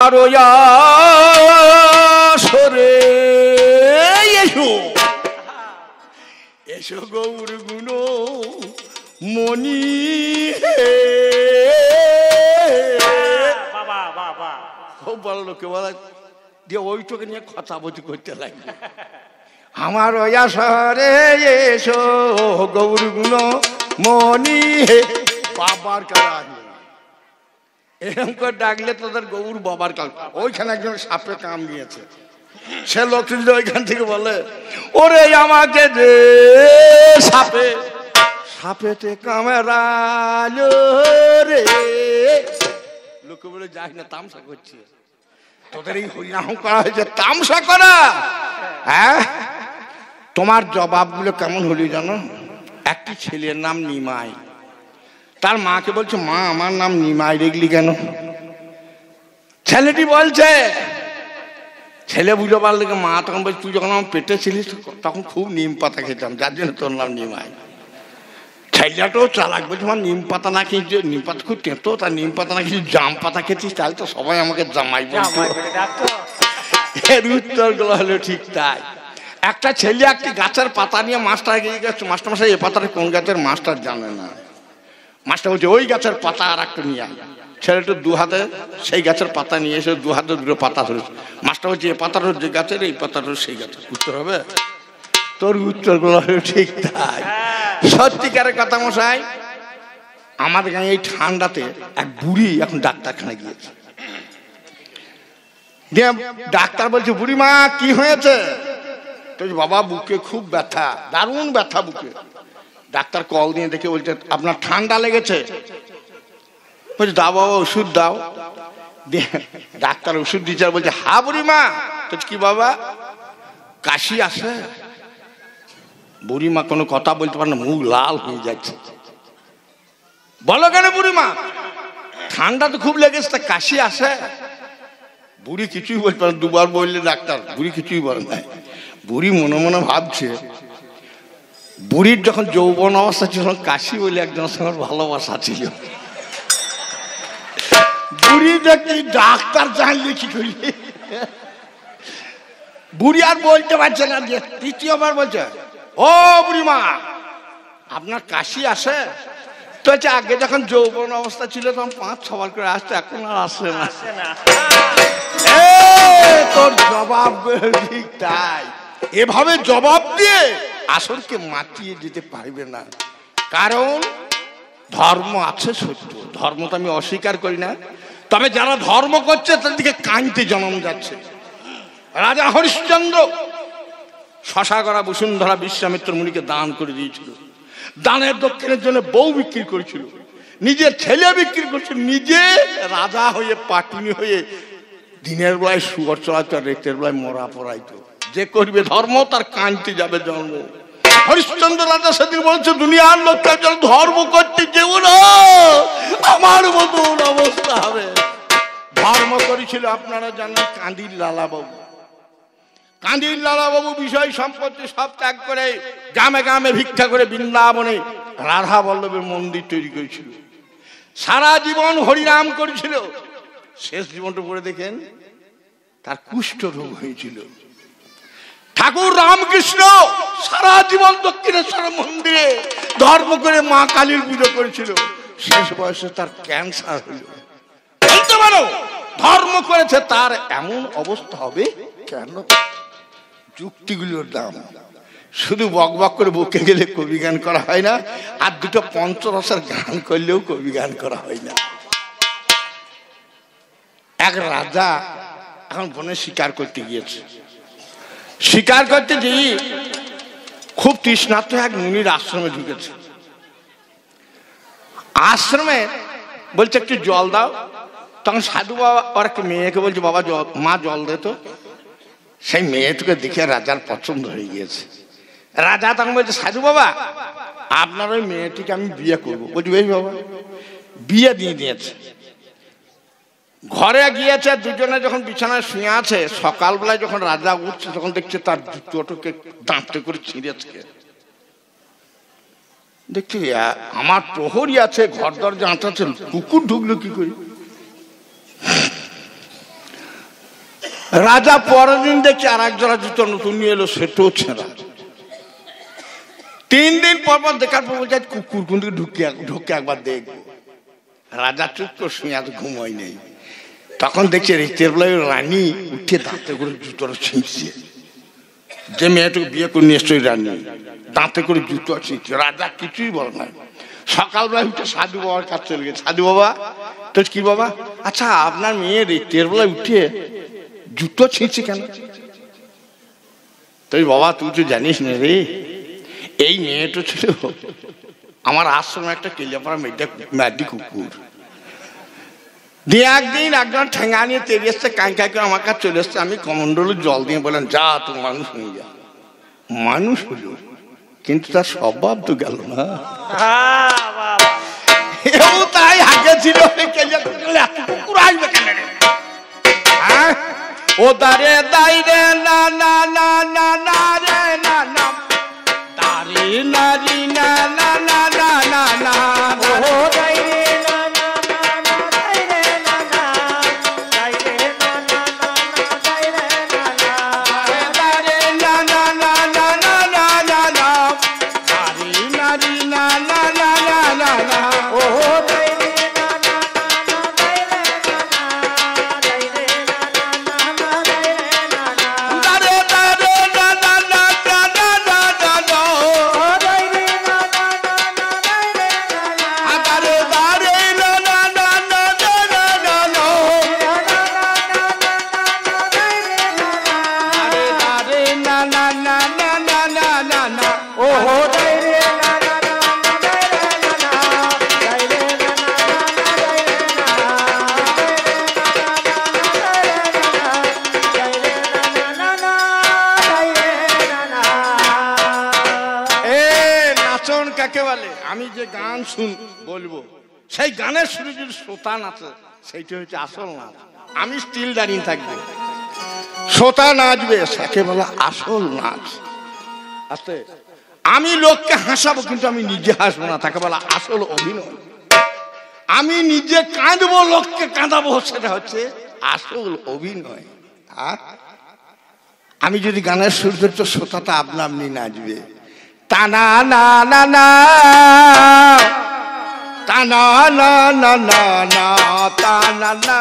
আমার সরে এসো এসো গৌর গুণ মনি বাবা বাবা খুব ভালো লোকে বলা দিয়ে ওইটাকে নিয়ে কথা বলতে করতে লাগবে আমার সরে এসো গৌর গুণ মনি বাবার কারা এরকম করে ডাকলে তোদের গৌর বাবার কাল ওইখানে একজন সাপে কাম দিয়েছে সে লোক ওইখান থেকে বলে ওরে আমাকে যে সাপে সাপেতে কামেরালো রে লোকে বলে যাই না তামসা করছি তোদের এই হরিনাম করা হয়েছে তামসা করা হ্যাঁ তোমার জবাবগুলো কেমন হলি জানো একটি ছেলের নাম নিমাই তার মাকে বলছে মা আমার নাম নিমাই দেখলি কেন ছেলেটি বলছে ছেলে বুঝে পারলে মা তখন বলছে তুই যখন আমার পেটে ছিলিস তখন খুব নিম পাতা খেতাম যার জন্য তোর নাম নিমাই ছেলেটাও চালাক বলছে আমার নিম পাতা না খেয়েছি নিম পাতা খুব তেতো তার নিম পাতা না খেয়েছি জাম পাতা খেয়েছিস তাহলে তো সবাই আমাকে জামাই বলতো এর উত্তরগুলো হলো ঠিক তাই একটা ছেলে একটি গাছের পাতা নিয়ে মাস্টার গিয়ে গেছে মাস্টারমশাই এই পাতাটা কোন গাছের মাস্টার জানে না মাস্টার বলছে ওই গাছের পাতা আর একটা নিয়ে আয় ছেলেটা দু হাতে সেই গাছের পাতা নিয়ে এসে দু হাতে দুটো পাতা ধরেছে মাস্টার বলছে এই পাতাটা যে গাছের এই পাতাটা সেই গাছের উত্তর হবে তোর উত্তরগুলো হলো ঠিক তাই সত্যিকারের কথা মশাই আমাদের গায়ে এই ঠান্ডাতে এক বুড়ি এখন ডাক্তারখানায় গিয়েছে দিয়ে ডাক্তার বলছে বুড়িমা কি হয়েছে তো বাবা বুকে খুব ব্যথা দারুণ ব্যথা বুকে ডাক্তার কল দিয়ে দেখে বলছে আপনার ঠান্ডা লেগেছে বলছে দাও বাবা ওষুধ দাও ডাক্তার ওষুধ দিচ্ছে আর বলছে হা বুড়িমা তো কি বাবা কাশি আসে বুড়িমা কোনো কথা বলতে পারে না মুখ লাল হয়ে যাচ্ছে বলো কেন বুড়িমা ঠান্ডা তো খুব লেগেছে তা কাশি আসে বুড়ি কিছুই বলতে পারে দুবার বললে ডাক্তার বুড়ি কিছুই বলে না বুড়ি মনে মনে ভাবছে বুড়ির যখন যৌবন অবস্থা ছিল কাশি বলে একজনের সঙ্গে ভালোবাসা ছিল বুড়ি দেখি ডাক্তার জানলে কি করলে বুড়ি আর বলতে পারছে না তৃতীয়বার বলছে ও বুড়িমা আপনার কাশি আসে তো আগে যখন যৌবন অবস্থা ছিল তখন 5-6 বার করে আসতো এখন আর আসে না তোর জবাব ঠিক তাই এভাবে জবাব দিয়ে আসলকে মাতিয়ে দিতে পারবে না কারণ ধর্ম আছে সত্য ধর্ম তো আমি অস্বীকার করি না তবে যারা ধর্ম করছে তার দিকে কাঁদতে জন্ম যাচ্ছে রাজা হরিশ্চন্দ্র শশাগড়া বসুন্ধরা বিশ্বামিত্র মুনিকে দান করে দিয়েছিল দানের দক্ষিণের জন্য বউ বিক্রি করেছিল নিজের ছেলে বিক্রি করেছিল নিজে রাজা হয়ে পাটিনি হয়ে দিনের বেলায় শুয়োর চড়াইতো আর রাতের বেলায় মরা পড়াইতো যে করবে ধর্ম তার কাঁদতে যাবে জন্ম হরিশ্চন্দ্র রাজা সেদিন বলছে দুনিয়ার লোকটা যেন ধর্ম করতে যেও না আমার মতন অবস্থা হবে ধর্ম করেছিল আপনারা জানেন কাঁদির লালাবাবু কাঁদির লালাবাবু বিষয় সম্পত্তি সব ত্যাগ করে গ্রামে গ্রামে ভিক্ষা করে বৃন্দাবনে রাধা বল্লভের মন্দির তৈরি করেছিল সারা জীবন হরিনাম করেছিল শেষ জীবনটা পড়ে দেখেন তার কুষ্ঠ রোগ হয়েছিল ঠাকুর রামকৃষ্ণ সারা জীবন দক্ষিণেশ্বর মন্দিরে ধর্ম করে মা কালীর পুজো করেছিল শেষ বয়সে তার ক্যান্সার হইল বলতে পারো ধর্ম করেছে তার এমন অবস্থা হবে কেন যুক্তিগুলোর দাম শুধু বক বক করে বকে গেলে কবি গান করা হয় না আর দুটো পঞ্চরসের গান করলেও কবি গান করা হয় না এক রাজা এখন বনে শিকার করতে গিয়েছে শিকার করতে গিয়ে খুব তৃষ্ণার্ত এক মুনির আশ্রমে ঢুকেছে আশ্রমে বলছে একটু জল দাও তখন সাধু বাবা আর একটা মেয়েকে বলছে বাবা মা জল দে তো সেই মেয়েটাকে দেখে রাজার পছন্দ হয়ে গিয়েছে রাজা তখন বলছে সাধু বাবা আপনার ওই মেয়েটিকে আমি বিয়ে করবো বলছি বেশ বাবা বিয়ে দিয়ে দিয়েছে ঘরে গিয়েছে দুজনে যখন বিছানায় শুয়ে আছে সকালবেলায় যখন রাজা উঠছে তখন দেখছে তার জুতোটাকে দাঁতটা করে ছিঁড়েছে দেখছি আমার প্রহরী আছে ঘর দরজা আঁটাচ্ছে কুকুর ঢুকলো কি করে রাজা পরের দিন দেখছে আর এক জোড়া জুতো নতুন নিয়ে এলো, সেটাও ছেঁড়া। 3 দিন পর পর দেখার পর বলছে কুকুর কিন্তু ঢুকে একবার দেখবো। রাজা চুপ করে শুয়ে আজ ঘুমাই নেই। তখন দেখছে রাতের বেলায় রানী উঠে দাঁতে করে জুতোটা ছিঁচছে। যে মেয়েটাকে বিয়ে করে নিয়ে এসছে রানী দাঁতে করে জুতো ছিঁচছে। রাজা কিছুই বলে না। সকালবেলায় উঠে সাধু বাবার কাছে চলে গেছে। সাধু বাবা, তো কি বাবা? আচ্ছা, আপনার মেয়ে রাতের বেলায় উঠে জুতো ছিঁচছে কেন? তুই বাবা, তুই তো জানিস না রে, এই মেয়েটা ছিল আমার আশ্রমে একটা কেলিয়াপাড়া ম্যাডি কুকুর। দিয়ে একদিন একজন ঠেঙ্গা নিয়ে তেড়ে এসছে, কাঁকাই করে আমার কাছে চলে এসছে। আমি কমন্ডলে জল দিয়ে বললাম, যা তো মানুষ হয়ে যা। মানুষ হলো, কিন্তু তার স্বভাব তো গেল না। তাই আগে ছিল কুকুর আসবে কেন রে? ও দারে দাই রে না না না না না রে না না দারে নারি না না না না না না ও দাই রে না না না না দাই রে না না দাই রে না না না না দাই রে না না দারে না না না না না না না না দারে নারি না না না না না না ও দাই রে না না না না দাই রে না না দাই রে না না না না দাই রে না না দারে দারে না না না না না না না ও দাই রে না না না না দাই রে না না দারে দারে না না না না না না না দারে না না না না না না না না ও দাই রে না না না না দাই রে না না দাই রে না না না দাই রে না নাচন কাকে বলে? আমি যে গান বলবো, সেই গানের শুরু যদি শ্রোতা নাচে, সেইটা হচ্ছে আসল নাচ। আমি স্টিল দাঁড়িয়ে থাকবে, শ্রোতা নাচবে, তাকে বলে আসল নাচ। আস্তে আমি লোককে হাসাবো, কিন্তু আমি নিজে হাসবো না, তাকে বলা আসল অভিনয়। আমি নিজে কাঁদবো, লোককে কাঁদাবো, সেটা হচ্ছে আসল অভিনয়। আমি যদি গানের সুর ধরতো, শ্রোতাটা আপনা আপনি নাচবে। টানা না না না টানা না না না না টানা না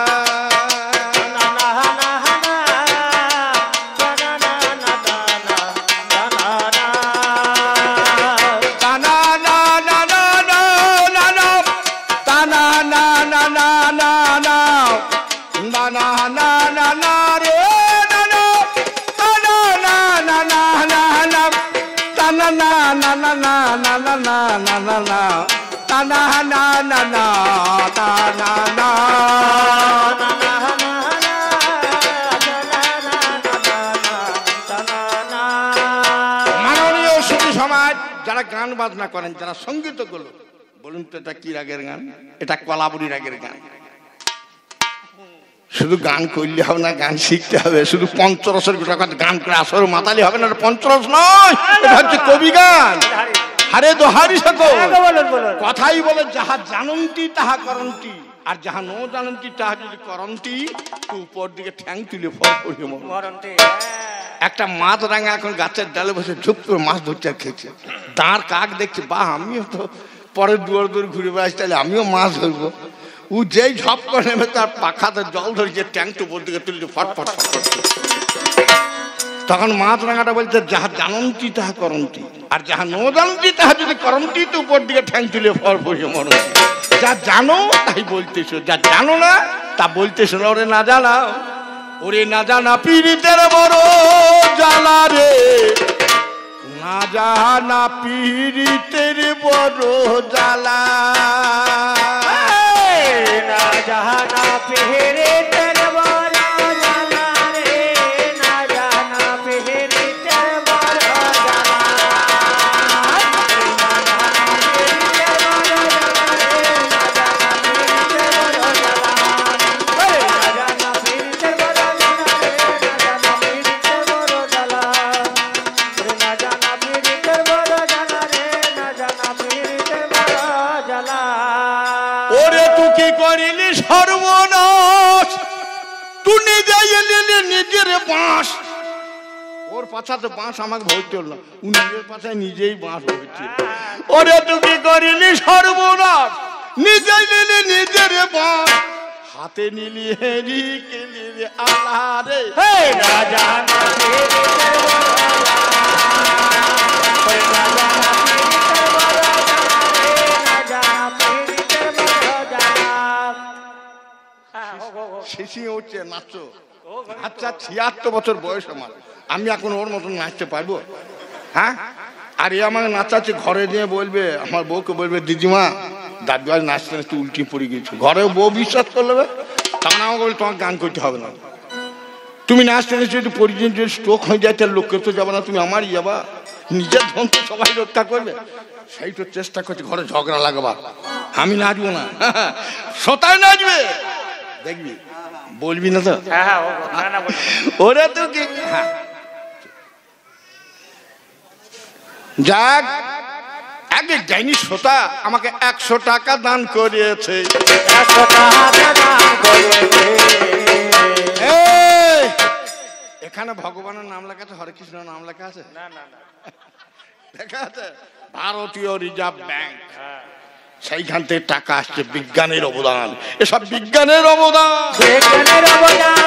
মাননীয় সুখী সমাজ, যারা গান বাজনা করেন, যারা সঙ্গীত গুলো, বলুন তো এটা কি রাগের গান? এটা কলাবুরি রাগের গান। শুধু গান করলে হবে না, গান শিখতে হবে। শুধু পঞ্চরসের গান করে আসর মাতালি হবে না, পঞ্চরস নয়, এটা হচ্ছে কবি গান। হারে দোহারি সকল কথাই বলে, যাহা জানন্তি তাহা করন্তি, আর যাহা ন জানন্তি তাহা যদি করন্তি, উপর দিকে ঠ্যাং তুলে ফল করিয়ে মরন্তি। একটা মাছ রাঙা এখন গাছের ডালে বসে ঝুপ করে মাছ ধরতে আর খেয়েছে। তার কাক দেখছে, বাহ, আমিও তো পরের দুয়ার দূর ঘুরে বেড়াচ্ছি, তাহলে আমিও মাছ ধরবো। ও যেই ঝপ করে নেবে, তার পাখাতে জল ধরেছে, ট্যাঙ্কটা উপর দিকে তুলছে ফটফট ফট। তখন মাছ রাঙাটা বলছে, যাহা জানন্তি তাহা করন্তি, আর যাহা ন জানন্তি তাহা যদি করন্তি, তো উপর দিকে ঠ্যাং তুলে ফল পড়িয়ে মরন্তি। যা জানো তাই বলতেছো, যা জানো না তা বলতেছো না। ওরে না জানা, ওরে না জানা পীড়িতের বড় জ্বালা রে, না জানা পীড়িতের বড় জ্বালা, না জানা পীড়িতের বড় জ্বালা রে, না জানা পীড়িতের বড় জ্বালা, ওরে তুই কি করিলি সর্বনাশ, নিজেই নিলে নিজের বাঁশ। ওর পাছাতে বাঁশ আমাকে ভরতে হল না, ও নিজের পাছায় নিজেই বাঁশ ভরছে। ওরে তুই কি করিলি সর্বনাশ, নিজেই নিলি নিজের বাঁশ, হাতে নিলি হেরি কেলি রে আলারে। রাজা শেষে হচ্ছে নাচো। আচ্ছা 76 বছর বয়স আমার, আমি এখন ওর মতন নাচতে পারবো? হ্যাঁ, আর এ আমাকে নাচাচ্ছে, ঘরে নিয়ে বলবে, আমার বউকে বলবে দিদিমা দাদু আজ নাচতে নাচতে উল্টি পড়ে গেছো। ঘরে বউ বিশ্বাস করবে, তখন আমাকে বলবে তোমাকে গান করতে হবে না, তুমি নাচতে নাচতে একটু পরিজন যদি স্ট্রোক হয়ে যায় তাহলে লোককে তো যাবে না, তুমি আমারই যাবা, নিজের ধন তো সবাই রক্ষা করবে। সেই তো চেষ্টা করছে ঘরে ঝগড়া লাগাবা, আমি নাচবো না, সোতায় নাচবে, দেখবি বলবি না তো? ওরে তো কি যাক, আগে যাইনি শ্রোতা আমাকে 100 টাকা দান করিয়েছে। এখানে ভগবানের নাম লেখা আছে, হরে কৃষ্ণ নাম লেখা আছে? না না না, লেখা আছে ভারতীয় রিজার্ভ ব্যাংক। সেইখান থেকে টাকা আসছে, বিজ্ঞানের অবদান, এসব বিজ্ঞানের অবদান, বিজ্ঞানের অবদান।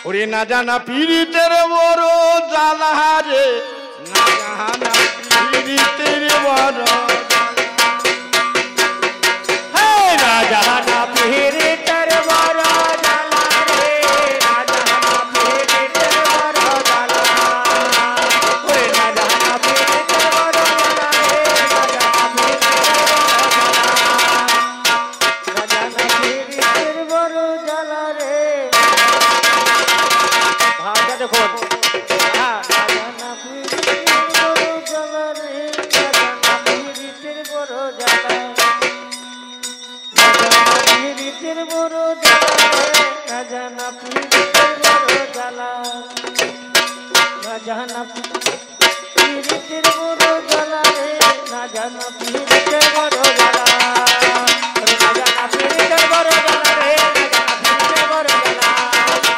ওরে না জানা পীড়িতের বড় জ্বালা রে, না জানা পীড়িতের বড় রাজা না পীড়িতের বড় জ্বালা রে, রাজা না পীড়িতের বড় জ্বালা, ওরে রাজা না পীড়িতের বড় জ্বালা রে, রাজা না পীড়িতের বড় জ্বালা রে। ভাবটা দেখুন, রাজা না পীড়িতের বড় জ্বালা রে, রাজা না পীড়িতের বড় জ্বালা, পীড়িতের বড় জ্বালা রে, রাজা না পীড়িতের বড় জ্বালা, রাজা না পীড়িতের বড় জ্বালা রে, রাজা না পীড়িতের বড় জ্বালা, রাজা না পীড়িতের বড় জ্বালা রে, রাজা না পীড়িতের বড় জ্বালা,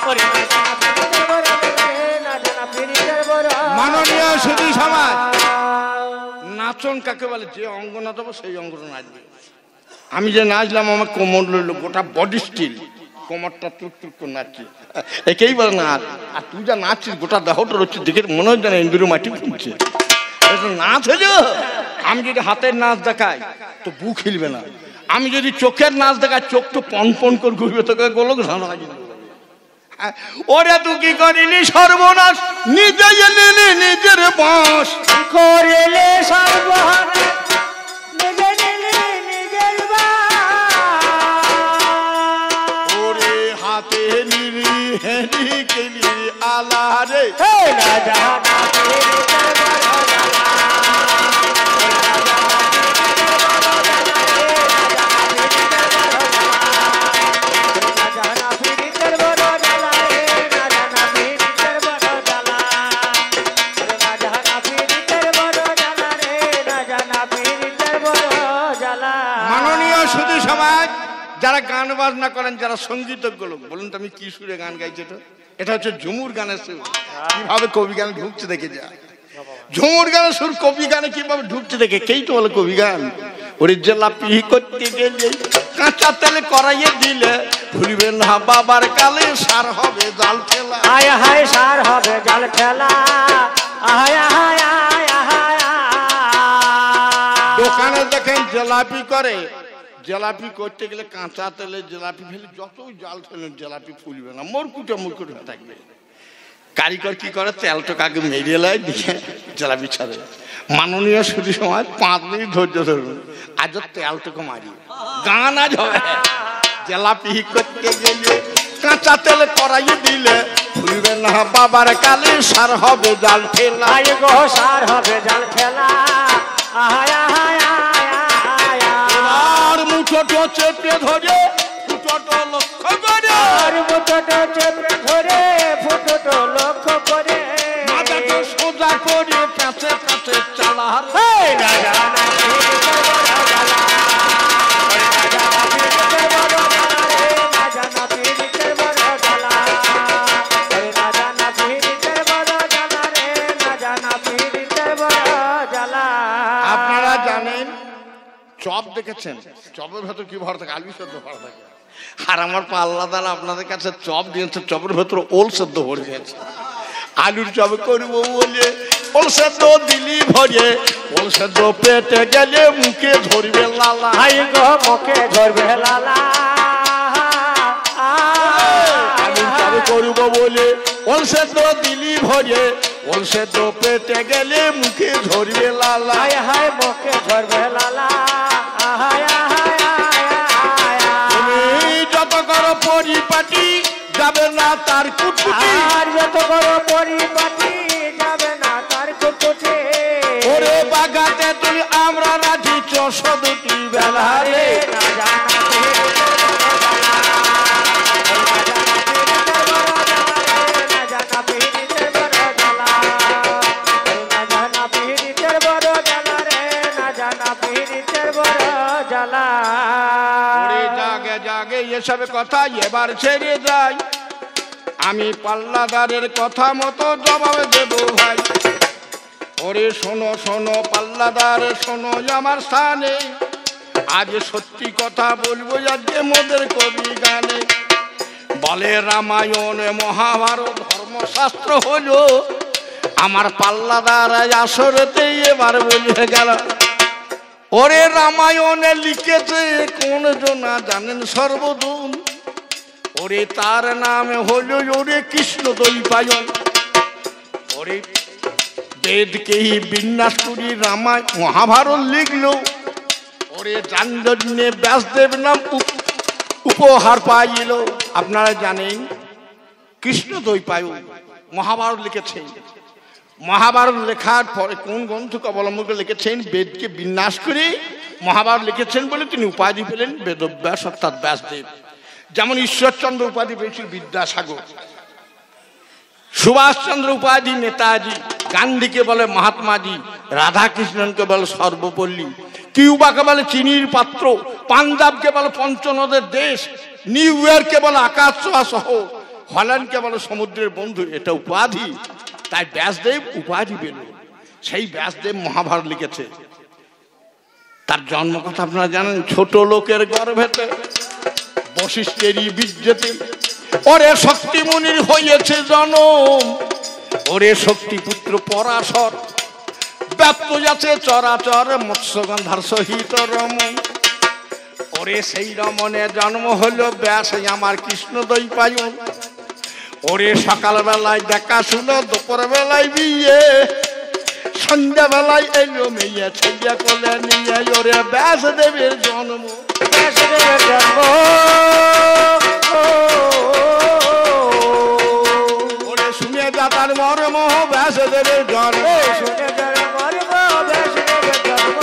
ওরে রাজা না পীড়িতের বড় জ্বালা রে, রাজা না পীড়িতের বড়। মাননীয় সুধী সমাজ, নাচন কাকে বলে? যে অঙ্গ নাচাবো সেই অঙ্গটা নাচবে। আমি যে নাচলাম আমার কোমর লইল, গোটা বডি স্টিল, কোমরটা টুক টুক করে নাচছি, একেই বলে নাচ। আর তুই যা নাচছিস গোটা দেহটা রচ্ছে, দেখে মনে হয় যেন ইন্দুরে মাটি খুঁজছে, নাচ হলো। আমি যদি হাতের নাচ দেখাই তো বুক হিলবে না, আমি যদি চোখের নাচ দেখাই চোখ তো পন পন করে ঘুরবে, তোকে গোলক ধানা লাগিয়ে দেবে। ওরে তুই কি করিলি সর্বনাশ, নিজে নিলি নিজের বাঁশ, করিলে সর্বনাশ, নিজে নিলি নিজের বাঁশ, ওরে হাতে নিলি হেরি কেলি আলারে। রাজা না পীড়িতের বড় জ্বালা, রাজা না পীড়িতের বড় জ্বালা, রাজা না পীড়িতের বড় জ্বালা, রাজা না পীড়িতের বড় জ্বালা রে, রাজা না পীড়িতের বড় জ্বালা। মাননীয় সুধী সমাজ, যারা গান বাজনা করেন, যারা সঙ্গীতজ্ঞ লোক, বলুন তো আমি কি সুরে গান গাইছি? এটা হচ্ছে ঝুমুর গানের সুর। কিভাবে কবি গানে ঢুকছে দেখে যা, ঝুমুর গানের সুর কবি গানে কিভাবে ঢুকছে দেখে, কেই তো বলে কবি গান। ওরে জেলাপি করতে গেলে কাঁচা তেলে কড়াইয়ে দিলে, ভুলবে না বাবার কালে সার হবে জাল ফেলা। আয় হায় সার হবে জাল ফেলা, আয় হায় আয় হায়। দোকানে দেখেন জেলাপি করে, জেলাপি করতে গেলে কাঁচা তেলে জেলাপি ফেলে, যতই জাল ফেলেন জেলাপি ফুলবে না, মুরকুটে মুরকুটে হয়ে থাকবে। কারিগর কি করে, তেলটাকে আগে মেরিয়ে লাই দিয়ে জেলাপি ছাড়ে। মাননীয় সুধী সমাজ 5 মিনিট ধৈর্য ধরুন, আজ তেলটাকে মারি, গান আজ হবে। জেলাপি করতে গেলে কাঁচা তেলে কড়াইয়ে দিলে, ফুলবে না বাবার কালে সার হবে জাল ফেলা। আয় গো সার হবে জাল ফেলা, আয় হায় আয়। আর মুঠোটো চেপে ধরে ফুটোটো লক্ষ্য করে, আর মুঠোটো চেপে ধরে ফুটোটো লক্ষ্য করে, মাথাটা সোজা করে পেঁচে পেঁচে চালা। রাজা না পীড়িতের বড় জ্বালা, রাজা না চপ দেখেছেন? চপের ভেতর কি ভরা থাকে? আলু সেদ্ধ ভরা থাকে। আর আমার পাল্লা দানা আপনাদের কাছে চপ দিয়েছে, চপের ভেতর ওল সেদ্ধ ভরে দিয়েছে। আলুর চপ করবো বলে ওল সেদ্ধ দিলি ভরে, ওল সেদ্ধ পেটে গেলে মুখে ধরবে লালা। মুখে ধরবে লালা। আলুর চপ করবো বলে ওল সেদ্ধ দিলি ভরে, ওল সেদ্ধ পেটে গেলে মুখে ধরবে লালা। হায় হায় মুখে ধরবে লালা। যত করো পরিপাটি যাবে না তার কুটকুটি, আর যত করো পরিপাটি যাবে না তার কুটকুটি। ওরে বাগাতে তুই আমরা রাজি ৬০০ বেলা রে। না জানা পীড়িতের বড় জ্বালা, না জানা পীড়িতের বড় জ্বালা রে, না জানা পীড়িতের বড় জ্বালা। ওরে জাগে জাগে এসব কথা এবার ছেড়ে যায়, আমি পাল্লাদারের কথা মতো জবাব দেব ভাই। ওরে শোনো শোনো পাল্লাদার শোনো আমার স্থানে, আজ সত্যি কথা বলবো আজকে মোদের কবি গানে। বলে রামায়ণ মহাভারত ধর্মশাস্ত্র হলো, আমার পাল্লাদার আসরেতে এবার বলে গেল। ওরে রামায়ণে লিখেছে কোন জনা জানেন সর্বদূন, ওরে তার নাম হলো ওরে কৃষ্ণ দ্বৈপায়ন। ওরে বেদকেই বিন্যাস করি রামায়ণ মহাভারত লিখলো, ওরে যার জন্য ব্যাসদেব নাম উপহার পাইল। আপনারা জানেন কৃষ্ণ দ্বৈপায়ন মহাভারত লিখেছেন। মহাভারত লেখার পরে কোন গ্রন্থকে অবলম্বন করে লিখেছেন? বেদকে বিন্যাস করে মহাভারত লিখেছেন বলে তিনি উপাধি পেলেন বেদব্যাস অর্থাৎ ব্যাসদেব। যেমন ঈশ্বরচন্দ্র উপাধি পেয়েছিল বিদ্যাসাগর, সুভাষচন্দ্র উপাধি নেতাজি, গান্ধীকে বলে মহাত্মাজি, রাধাকৃষ্ণনকে বলে সর্বপল্লী, কিউবাকে বলে চিনির পাত্র, পাঞ্জাবকে বলে পঞ্চনদের দেশ, নিউ ইয়র্ককে বলে আকাশ ছোঁয়া শহর, হল্যান্ডকে বলে সমুদ্রের বন্ধু। এটা উপাধি, তাই ব্যাসদেব উপাধি পেল। সেই ব্যাসদেব মহাভারত লিখেছে। তার জন্ম কথা আপনারা জানেন, ছোট লোকের গর্ভেতে বশিষ্ঠেরই বীর্যতে ওরে শক্তি মুনির হয়েছে জনম, ওরে শক্তি পুত্র পরাশর ব্যাপ্ত যাচ্ছে চরাচর মৎস্যগন্ধার সহিত রমন। ওরে সেই রমণে জন্ম হলো ব্যাস আমার কৃষ্ণ দ্বৈপায়ন। ওরে সকাল বেলায় দেখা শুনো, দুপুর বেলায় বিয়ে, সন্ধ্যা বেলায় এলো মেয়ে ছেলে কোলে নিয়ে। ওরে ব্যাসদেবের জন্ম, ব্যাসদেবের জন্ম। ওরে শুনে যাতার মর্ম ব্যাসদেবের জন্ম, শুনে যার মর্ম ব্যাসদেবের জন্ম।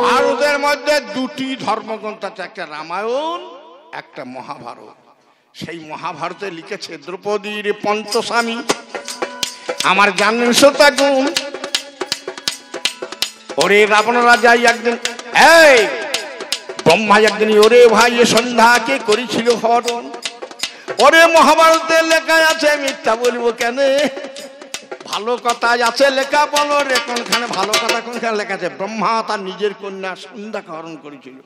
ভারতের মধ্যে দুটি ধর্মগ্রন্থ আছে, একটা রামায়ণ একটা মহাভারত। সেই মহাভারতে লিখেছে দ্রৌপদীর পঞ্চস্বামী আমার জানেন সত্যাগুণ। ওরে রাবণ রাজাই একদিন এই ব্রহ্মা একদিন ওরে ভাই সন্ধ্যাকে করেছিল হরণ। ওরে মহাভারতের লেখা আছে, মিথ্যা বলবো কেন? ভালো কথা আছে লেখা, বলো রে কোনখানে ভালো কথা কোনখানে লেখা আছে? ব্রহ্মা তার নিজের কন্যা সন্ধ্যাকে হরণ করেছিল।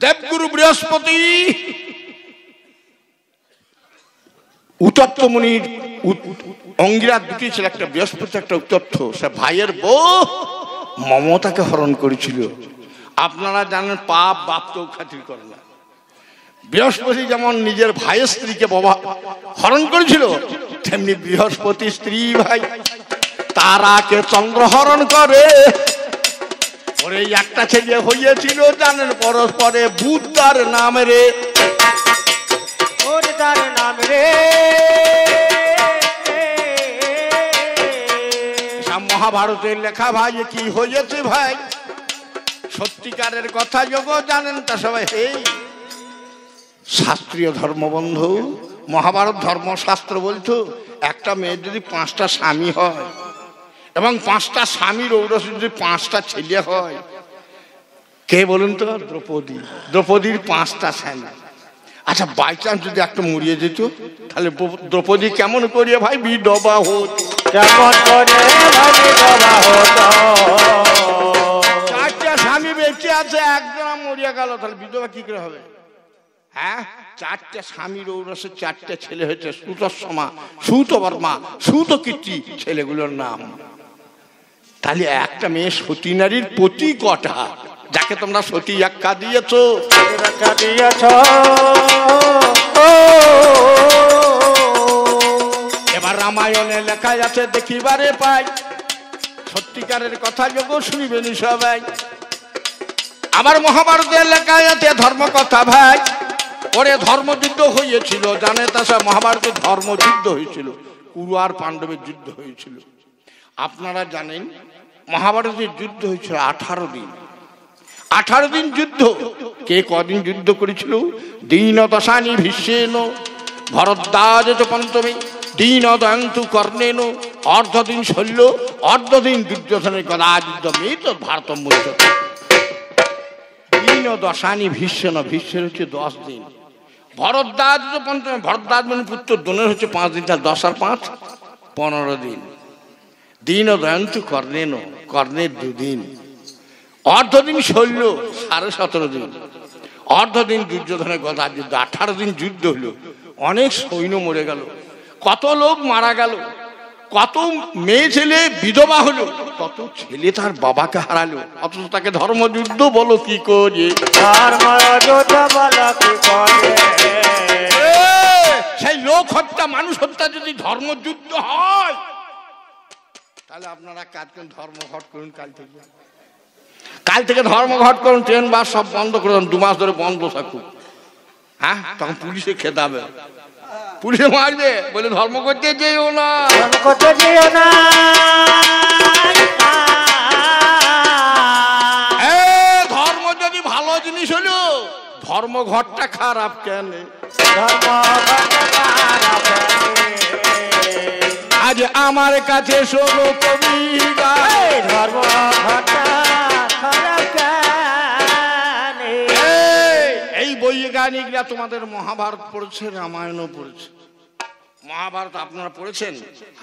দেবগুরু বৃহস্পতি উত্তপ্ত মুনির অঙ্গিরাজ দুটি ছিল, একটা বৃহস্পতি একটা উত্তপ্ত। সে ভাইয়ের বউ মমতাকে হরণ করেছিল। আপনারা জানেন পাপ বাপ কেউ খাতির করে না। বৃহস্পতি যেমন নিজের ভাইয়ের স্ত্রীকে বাবা হরণ করেছিল, তেমনি বৃহস্পতি স্ত্রী ভাই তারাকে চন্দ্র হরণ করে। ওরে একটা ছেলে হইয়াছিল জানেন পরস্পরে বুদ্ধার নামে রে, তার নাম রে। মহাভারতের লেখা ভাই কি হয়েছে ভাই? সত্যিকারের কথা যোগ জানেন তা সবাই। এই শাস্ত্রীয় ধর্মবন্ধু মহাভারত ধর্মশাস্ত্র বলতো একটা মেয়ের যদি 5টা স্বামী হয় এবং 5টা স্বামীর ঔরসে যদি 5টা ছেলে হয়, কে বলুন তো? দ্রৌপদী। দ্রৌপদীর 5টা স্বামী। আচ্ছা বাই চান্স যদি একটা মরিয়ে যেত, তাহলে দ্রৌপদী কেমন করিয়ে ভাই বিধবা হতো? কেমন করে ভাই বিধবা হতো? স্বামী বেঁচে আছে, একজন মরিয়া গেল, তাহলে বিধবা কি করে হবে? হ্যাঁ, 4টে স্বামীর ঔরসে 4টে ছেলে হয়েছে, সুতসমা, সুতবর্মা, সুতকীর্তি ছেলেগুলোর নাম। তাহলে একটা মেয়ে সতী নারীর প্রতি কটা, যাকে তোমরা সতী আখ্যা দিয়েছ। এবার রামায়ণে লেখা আছে দেখিবারে পাই, সত্যিকারের কথা যোগ শুনিবেন সবাই। আবার মহাভারতের লেখা আছে ধর্ম কথা ভাই। ওরে ধর্মযুদ্ধ হয়েছিল, জানে তা সব মহাভারতে ধর্মযুদ্ধ হয়েছিল, কুরু আর পাণ্ডবের যুদ্ধ হয়েছিল। আপনারা জানেন মহাভারতের যুদ্ধ হয়েছিল 18 দিন। 18 দিন যুদ্ধ। কে কদিন যুদ্ধ করেছিল? দীন দশানি ভীষ্মেন ভরদ্বাজ পন্তমে দীন দয়ন্তু কর্ণেন, অর্ধদিন শল্য, অর্ধদিন দুর্যোধনের গদা যুদ্ধ মেয়ে তো ভারত মূল্য। দীন দশানি ভীষ্মেন, ভীষ্মের হচ্ছে 10 দিন। ভরদ্বাজ পন্তমে, ভরদ্বাজ মানে পুত্র দোনের হচ্ছে 5 দিন, তার 10 আর 5 15 দিন। দীন দয়ন্তু কর্ণেন, কর্ণের 2 দিন। অর্ধদিন শল্য 17.5 দিন। অর্ধদিন দুর্যোধনের গদা যুদ্ধ। 18 দিন যুদ্ধ হলো, অনেক সৈন্য মরে গেল, কত লোক মারা গেল, কত মেয়ে ছেলে বিধবা হলো, কত ছেলে তার বাবাকে হারালো, অথচ তাকে ধর্মযুদ্ধ বলো কি করে? সেই লোক হত্যা, মানুষ হত্যা যদি ধর্মযুদ্ধ হয়, তাহলে আপনারা কাজ করুন, ধর্মঘট করুন। কাল থেকে ধর্মঘট করুন, ট্রেন বাস সব বন্ধ করে দেন, 2 মাস ধরে বন্ধ থাকুক। হ্যাঁ, তখন পুলিশে খেদাবে, পুলিশে মারবে, বলে ধর্ম করতে যেও না, ধর্ম করতে যেও না। ধর্ম যদি ভালো জিনিস হলো, ধর্মঘটটা খারাপ কেন? আজ আমার কাছে শোনো কবি গায়, ধর্মঘটটা খারাপ কেন? এই বৈজ্ঞানিকরা তোমাদের মহাভারত পড়েছে, রামায়ণও পড়েছে। মহাভারত আপনারা পড়েছেন,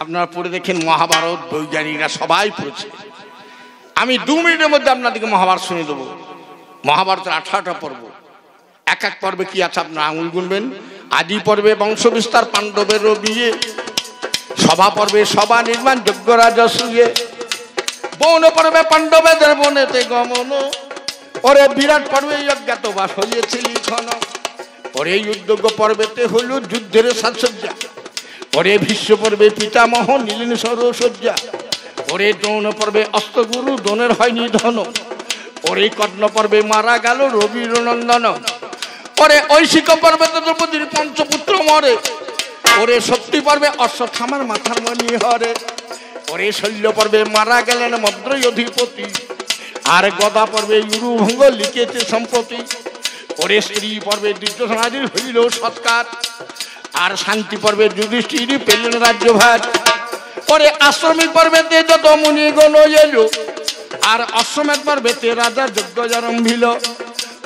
আপনারা পড়ে দেখেন মহাভারত বৈজ্ঞানিকরা সবাই পড়েছে। আমি 2 মিনিটের মধ্যে আপনাদেরকে মহাভারত শুনে দেবো। মহাভারতের 18টা পর্ব, এক এক পর্বে কি আছে আপনারা আঙুল গুনবেন। আদি পর্বে বংশ বিস্তার, পাণ্ডবের বিয়ে। সভা পর্বে সভা নির্মাণ, যজ্ঞরাজ শুয়ে। বন পর্বে পাণ্ডবেদের বনেতে গমন। ওরে বিরাট পর্বে অজ্ঞাতবাস হয়েছে লিখন। ওরে উদ্যোগ পর্বেতে হল যুদ্ধের সাজসজ্জা। ওরে ভীষ্ম পর্বে পিতামহ নিলেন সরসজ্জা। ওরে দ্রোণ পর্বে অস্ত্রগুরু, দ্রোণের হয় নিধন। ওরে কর্ণ পর্বে মারা গেল রবির নন্দন। ওরে ঐশিক পর্বে দ্রৌপদীর পঞ্চপুত্র মরে। ওরে শক্তি পর্বে অশ্বত্থামার মাথার মণি হরে। ওরে শল্য পর্বে মারা গেলেন মদ্রই অধিপতি। আর গদা পর্বে ইউরুভঙ্গ লিখেছে সম্পত্তি। ওরে স্ত্রী পর্বে দুর্যোধনাদির হইল সৎকার। আর শান্তি পর্বে যুধিষ্ঠির পেলেন রাজ্যভার। ওরে আশ্রমিক পর্বেতে যত মুনিগণ এলো। আর অশ্বমেধ পর্বেতে রাজা যজ্ঞ আরম্ভিল।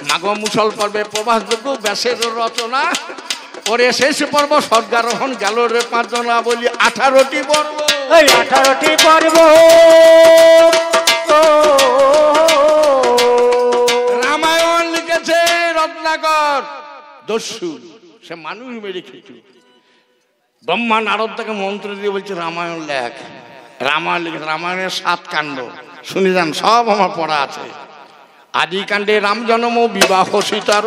মাঘ মুসল পর্বে প্রভাসযোগ্য ব্যাসের রচনা। ওরে শেষ পর্ব স্বর্গারোহণ গেল রে 5 জনা বলি 18টি পর্ব। এই 18টি পর্ব রামায়ণ লিখেছে রত্নাকর দস্যু, সে মানুষ মেরে খেয়েছিল। ব্রহ্মা নারদ তাকে মন্ত্র দিয়ে বলছে রামায়ণ লেখ। রামায়ণ লিখেছে, রামায়ণের 7 কাণ্ড শুনে যান, সব আমার পড়া আছে। আদি কাণ্ডে রাম জন্ম বিবাহ সীতার।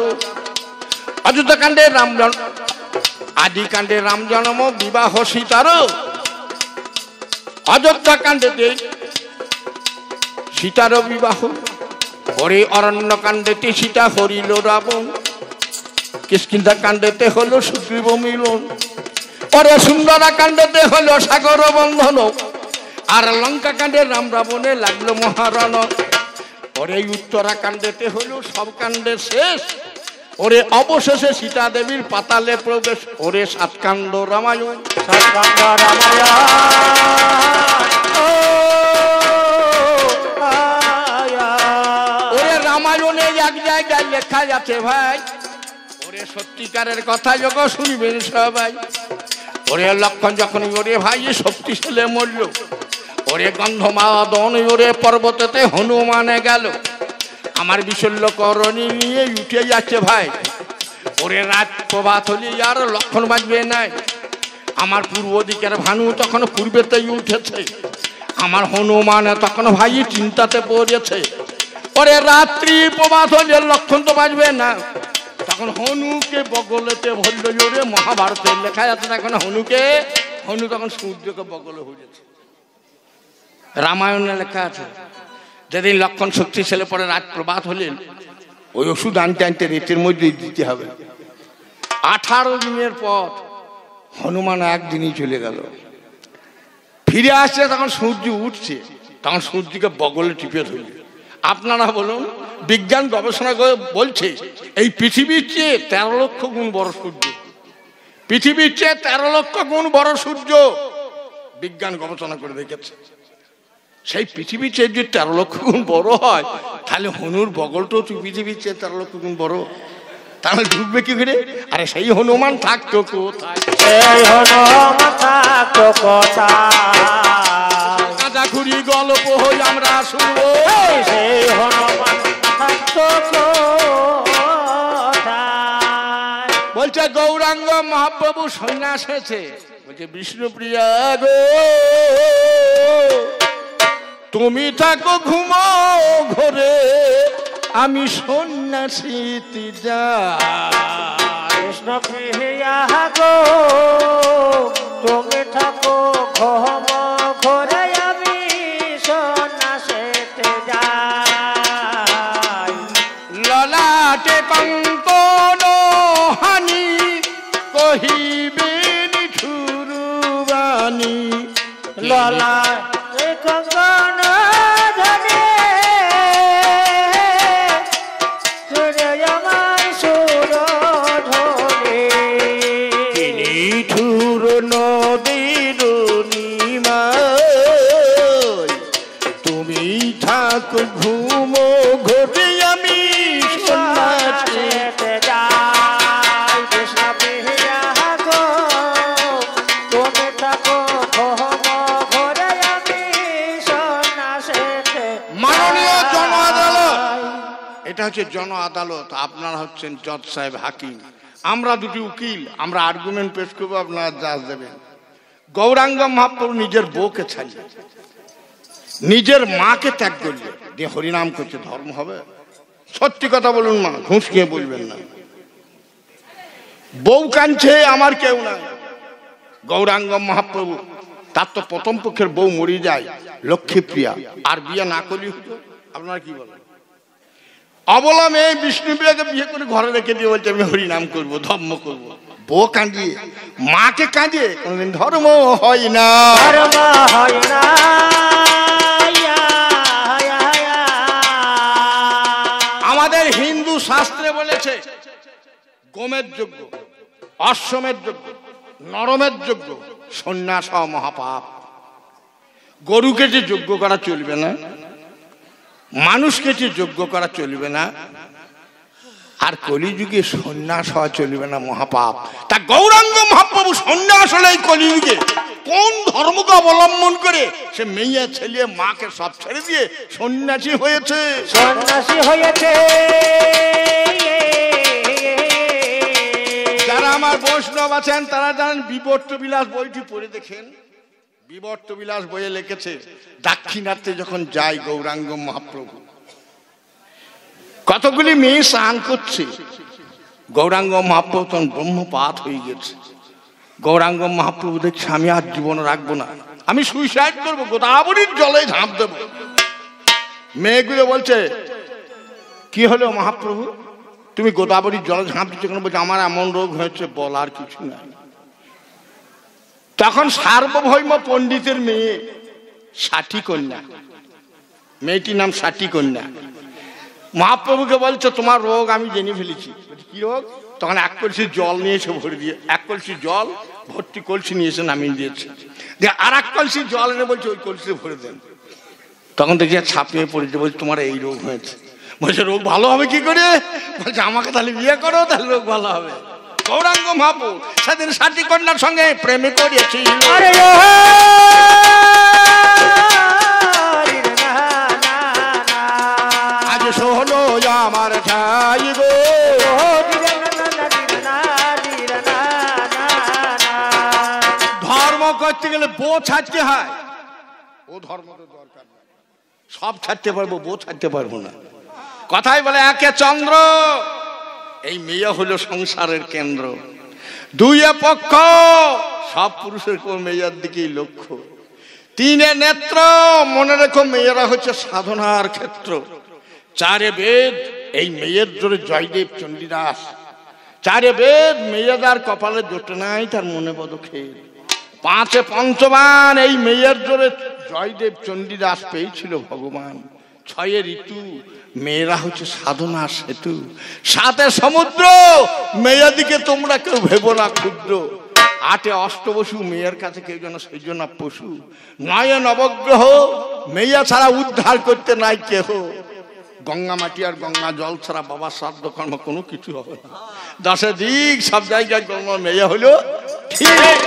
অযোধ্যা কাণ্ডে আদি কাণ্ডে রাম জন্ম বিবাহ সীতার। অযোধ্যা কাণ্ডেতে সীতার বিবাহ। ওরে অরণ্য কাণ্ডেতে সীতা হরিল রাবণ। কিষ্কিন্ধা কাণ্ডেতে হলো সুগ্রীব মিলন। ওরে সুন্দরা কাণ্ডেতে হলো সাগর বন্ধন। আর লঙ্কা কাণ্ডে রাম রাবণে লাগলো মহারণ। ওরে উত্তরা কাণ্ডেতে হলো সব কাণ্ডের শেষ। ওরে অবশেষে সীতা দেবীর পাতালে প্রবেশ। ওরে 7 কাণ্ড রামায়ণ, 7 কাণ্ড রামায়ণ। ওরে রামায়ণে এক জায়গায় লেখা আছে ভাই, ওরে সত্যিকারের কথা যোগ শুনবেন সবাই। ওরে লক্ষণ যখন ওরে ভাই শক্তিশালে মরল। ওরে গন্ধমাদন ওরে পর্বতেতে হনুমানে গেল। আমার বিশল্য করণী নিয়ে উঠে যাচ্ছে ভাই। ওরে রাত প্রভাত হলে আর লক্ষণ বাজবে নাই। আমার পূর্ব দিকের ভানু তখন পূর্বেতেই উঠেছে। আমার হনুমান তখন ভাই চিন্তাতে পড়েছে। ওরে রাত্রি প্রভাত হলে লক্ষণ তো বাজবে না। তখন হনুকে বগলেতে ভরল। ওরে মহাভারতের লেখা আছে তখন হনু তখন সূর্যকে বগলে হয়েছে। রামায়ণে লেখা আছে যেদিন লক্ষণ শক্তিশালী পরে রাত প্রভাত হলে ওই ওষুধ আনতে আনতে রেতের মধ্যে দিতে হবে। 18 দিনের পর হনুমান একদিনই চলে গেল। ফিরে আসছে তখন সূর্য উঠছে। তখন সূর্যকে বগলে টিপে ধরল। আপনারা বলুন, বিজ্ঞান গবেষণা করে বলছে এই পৃথিবীর চেয়ে 13 লক্ষ গুণ বড় সূর্য। পৃথিবীর চেয়ে 13 লক্ষ গুণ বড় সূর্য বিজ্ঞান গবেষণা করে দেখেছে। সেই পৃথিবীর চেয়ে যদি 13 লক্ষ গুণ বড় হয় তাহলে হনুর বগলটাও তো পৃথিবীর চেয়ে 13 লক্ষ গুণ বড়। তাহলে ঢুকবে কি করে? আরে সেই হনুমান থাকতো কোথায়? সেই হনুমান থাকতো কোথায়? কাঁচা খুঁড়ি গল্প হই আমরা শুনবো। সেই হনুমান থাকতো কোথায়? বলছে গৌরাঙ্গ মহাপ্রভু সন্ন্যাস হয়েছে। বলছে বিষ্ণুপ্রিয়া গো তুমি থাকো ঘুমো ঘরে, আমি সন্ন্যাসীতে যাই। কৃষ্ণপ্রিয়া গো তুমি থাকো ঘুম ঘরে, আমি সন্ন্যাসীতে যাই। ললাটে কঙ্কন হানি কহিবে নিঠুরবাণী। ললা কঙ্কন ধরে সুরে আমার সুর ধরে। নিঠুর নদীর নিমায় তুমি থাকো ঘুমো ঘরে, আমি সন্ন্যাসীতে যাই। কৃষ্ণপ্রিয়া গো তুমি থাকো ঘুম ঘরে, আমি সন্ন্যাসীতে মাননীয় জন আদালত, এটা হচ্ছে জন আদালত। আপনারা হচ্ছেন জজ সাহেব, হাকিম। আমরা দুটি উকিল, আমরা আর্গুমেন্ট পেশ করবো, আপনারা জাজ দেবেন। গৌরাঙ্গ মহাপ্রভু নিজের বউকে ছাড়িয়ে নিজের মাকে ত্যাগ করলে দিয়ে হরিনাম করছে, ধর্ম হবে? সত্যি কথা বলুন মা, ঘুষ খেয়ে বলবেন না। বউ কাঁদছে, আমার কেউ নাই। গৌরাঙ্গ মহাপ্রভু তার তো প্রথম পক্ষের বউ মরে যায় লক্ষ্মীপ্রিয়া, আর বিয়ে না করলে হতো। আপনারা কি বলেন? অবলা মেয়ে বিষ্ণুপ্রিয়াকে বিয়ে করে ঘরে রেখে দিয়ে বলছে আমি হরিনাম করবো, ধর্ম করবো। বউ কাঁদিয়ে মাকে কাঁদিয়ে কোনদিন ধর্ম হয় না। ধর্ম হয় না। আমাদের হিন্দু শাস্ত্রে বলেছে গোমের যজ্ঞ, অশ্বমের যজ্ঞ, নরমের যজ্ঞ, সন্ন্যাস মহাপাপ। গরুকে যে যজ্ঞ করা চলবে না, মানুষকে যে যজ্ঞ করা চলবে না, আর কলিযুগে সন্ন্যাস হওয়া চলবে না, মহাপাপ। তা গৌরাঙ্গ মহাপ্রভু সন্ন্যাস হলে এই কলিযুগে কোন ধর্মকে অবলম্বন করে সে মেয়ে ছেলে মাকে সব ছেড়ে দিয়ে সন্ন্যাসী হয়েছে? সন্ন্যাসী হয়েছে। যারা আমার বৈষ্ণব আছেন তারা জানেন, বিবর্ত বিলাস বইটি পড়ে দেখেন। বিবর্ত বিলাস বইয়ে লিখেছে দাক্ষিণাত্যে যখন যায় গৌরাঙ্গ মহাপ্রভু, কতগুলি মেয়ে স্নান করছে। গৌরাঙ্গ মহাপ্রভু তখন ব্রহ্মপাত হয়ে গেছে। গৌরাঙ্গ মহাপ্রভু দেখছে আমি আর জীবন রাখবো না, আমি সুইসাইড করবো, গোদাবরীর জলে ঝাঁপ দেবো। মেয়েগুলো বলছে কি হলো মহাপ্রভু, তুমি গোদাবরীর জলে ঝাঁপ দিচ্ছ কেন? বলছে আমার এমন রোগ হয়েছে, বলার কিছু নাই। তখন সার্বভৌম পণ্ডিতের মেয়ে ষাটি কন্যা, মেয়েটির নাম ষাটি কন্যা, মহাপ্রভুকে বলছে তোমার রোগ আমি জেনে ফেলেছি। কি রোগ? তখন 1 কলসি জল নিয়ে এসে ভরে দিয়ে, 1 কলসি জল ভর্তি কলসি নিয়ে এসে নামিয়ে দিয়েছে। দিয়ে আর 1 কলসি জল এনে বলছে ওই কলসি ভরে দেন। তখন দেখি ছাপিয়ে পড়েছে, বলছে তোমার এই রোগ হয়েছে। বলছে রোগ ভালো হবে কি করে? বলছে আমাকে তাহলে বিয়ে করো, তাহলে রোগ ভালো হবে। গৌরাঙ্গ মহাপ্রভু সেদিন ষাটি কন্যার সঙ্গে প্রেমে করিয়েছিল। আজ 16 নাই গো। ধর্ম করতে গেলে বউ ছাড়তে হয়, ও ধর্ম তো দরকার না। সব ছাড়তে পারবো, বউ ছাড়তে পারবো না। কথাই বলে একে চন্দ্র, এই মেয়ে হলো সংসারের কেন্দ্র। দুইয়ে পক্ষ, সব পুরুষের কোন মেয়ের দিকেই লক্ষ্য। তিনে নেত্র, মনে রেখো মেয়েরা হচ্ছে সাধনার ক্ষেত্র। চারে বেদ, এই মেয়ের জোরে জয়দেব চণ্ডীদাস। চারে বেদ, মেয়েদার কপালে জোটে নাই তার মনে পদক্ষেপ। পাঁচে পঞ্চবান, এই মেয়ের জোরে জয়দেব চণ্ডীদাস পেয়েছিল ভগবান। ছয়ে ঋতু, মেয়েরা হচ্ছে সাধনা সেতু। সাতে সমুদ্র, মেয়েদিকে তোমরা কেউ ভেবো না ক্ষুদ্র। আটে অষ্টবসু, মেয়ের কাছে কেউ যেন সেই জন্য পশু। নয়ে নবগ্রহ, মেয়ে ছাড়া উদ্ধার করতে নাই কেহ। গঙ্গা মাটি আর গঙ্গা জল ছাড়া বাবার শ্রাদ্ধ কর্ম কোনো কিছু হবে না। দশে দিক, সব জায়গায় গঙ্গা মেয়ে হলো ঠিক।